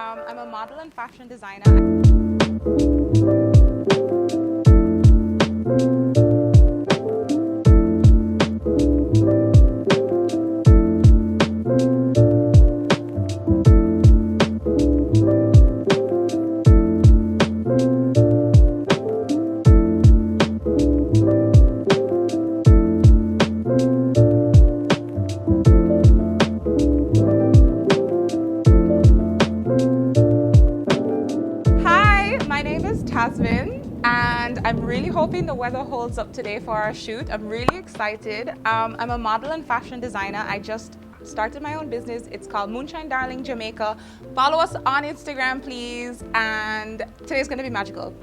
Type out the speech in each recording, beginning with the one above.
I'm a model and fashion designer. And I'm really hoping the weather holds up today for our shoot. I'm really excited. I'm a model and fashion designer. I just started my own business. It's called Moonshine Darling Jamaica. Follow us on Instagram, please. And today's gonna be magical.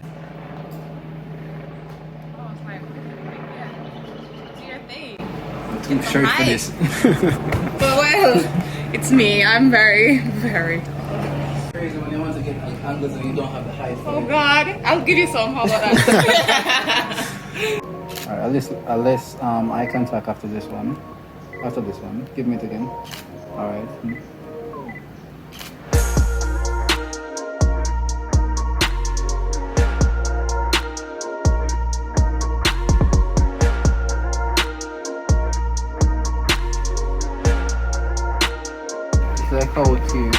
Oh, it's like, yeah. Do your thing. I'm too short for this. Well, it's me. I'm very Crazy when you want to get angles and you don't have the height. Oh God, I'll give you some. How about that? Alright, at least eye contact after this one. After this one, give me it again. Alright. It's like how to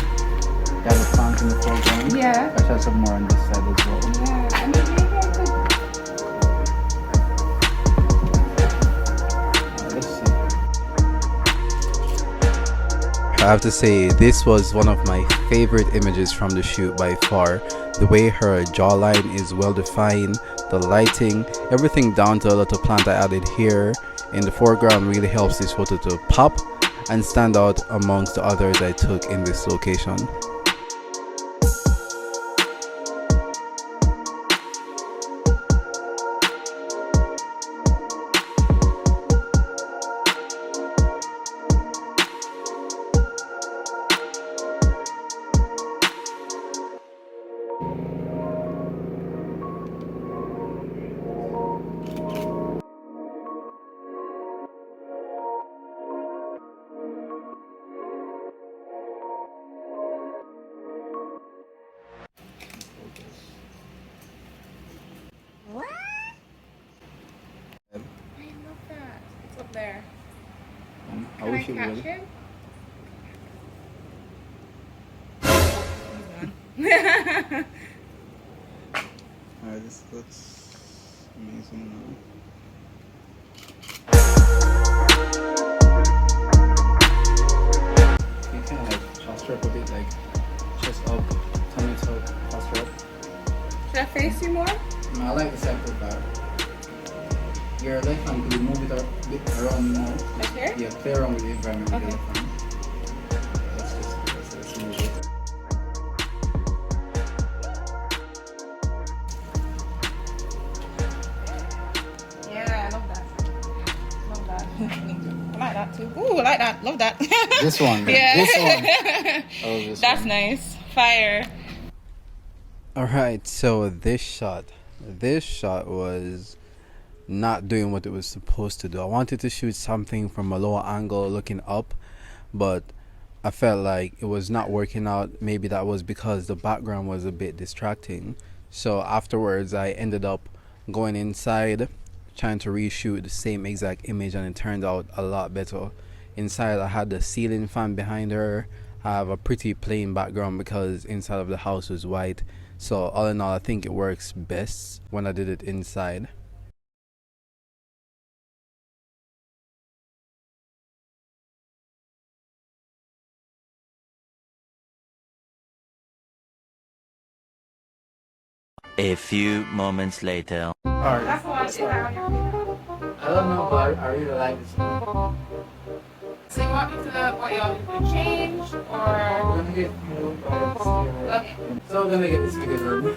have a plant in the foreground. Yeah. I should have more on this side as well. Yeah, I mean, maybe I could. Let's see. I have to say, this was one of my favorite images from the shoot by far. The way her jawline is well defined, the lighting, everything down to a little plant I added here in the foreground really helps this photo to pop and stand out amongst the others I took in this location. What? I love that. It's up there. I wish it catch would. him? Alright, this looks amazing now. You can like posture up a bit, like chest up, tummy tuck, posture up. Should I face you more? I like the side profile. Your left hand, could you move it a bit around more? Like here? Yeah, play around with the environment with Okay. your left hand. Let's move it. Yeah, I love that. Love that. I like that too. Ooh, I like that. Love that. This one. Yeah. This one. Oh, this That's one. nice. Fire. Alright, so this shot was not doing what it was supposed to do. I wanted to shoot something from a lower angle looking up, but I felt like it was not working out. Maybe that was because the background was a bit distracting. So afterwards I ended up going inside, trying to reshoot the same exact image, and it turned out a lot better. Inside I had the ceiling fan behind her. I have a pretty plain background because inside of the house was white. So all in all, I think it works best when I did it inside. A few moments later. Alright. That's what I did. I don't know, but I really like this one. So you want me to, what, you want me to change, We're or? gonna get more by Okay. So we're gonna get this video.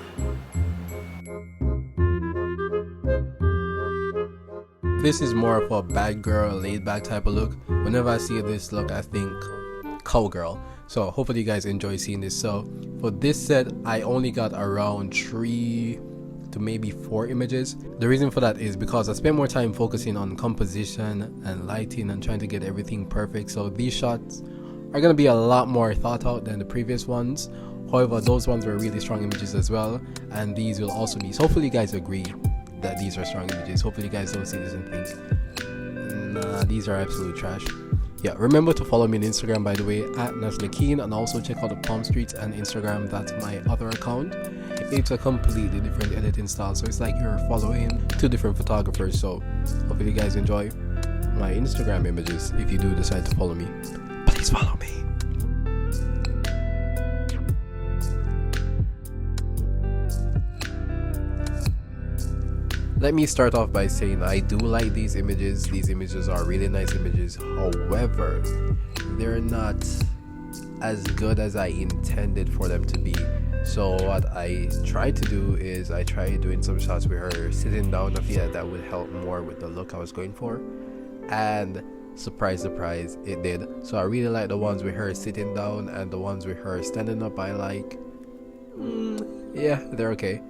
This is more of a bad girl, laid back type of look. Whenever I see this look, I think cowgirl. So hopefully you guys enjoy seeing this. So for this set, I only got around 3 to maybe 4 images. The reason for that is because I spent more time focusing on composition and lighting and trying to get everything perfect. So these shots are gonna be a lot more thought out than the previous ones. However, those ones were really strong images as well, and these will also be. So hopefully you guys agree that these are strong images. Hopefully you guys don't see this and think, nah, these are absolute trash. Yeah, remember to follow me on Instagram, by the way, at Nikon, and also check out the Palm Streets and Instagram. That's my other account. It's a completely different editing style, so it's like you're following two different photographers. So hopefully you guys enjoy my Instagram images. If you do decide to follow me, please follow me. Let me start off by saying I do like these images. These images are really nice images. However, they're not as good as I intended for them to be. So what I tried to do is I tried doing some shots with her sitting down. I feel that would help more with the look I was going for. And surprise, surprise, it did. So I really like the ones with her sitting down, and the ones with her standing up I like. Yeah, they're okay.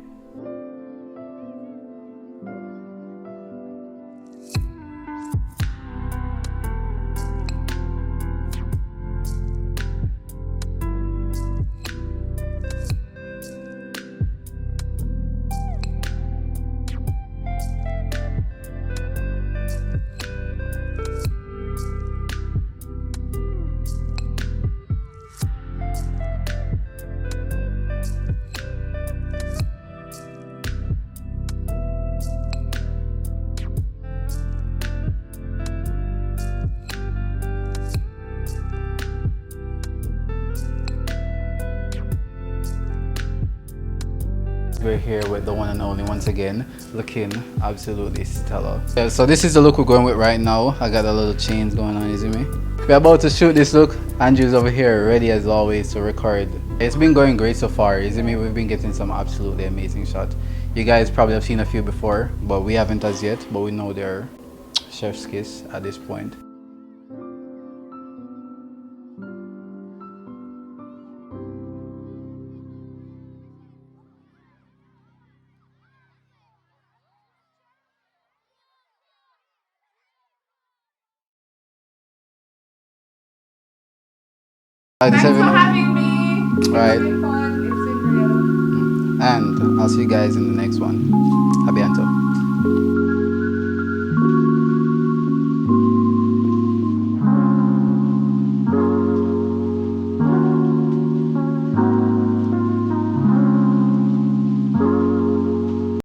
We're here with the one and only once again, looking absolutely stellar. Yeah, so this is the look we're going with right now. I got the little chains going on, you see me? We're about to shoot this look. Andrew's over here ready as always to record. It's been going great so far, you see me? We've been getting some absolutely amazing shots. You guys probably have seen a few before, but we haven't as yet, but we know they're chef's kiss at this point. Thanks for having me. It's Right. been fun. It's been real. And I'll see you guys in the next one. Abianto.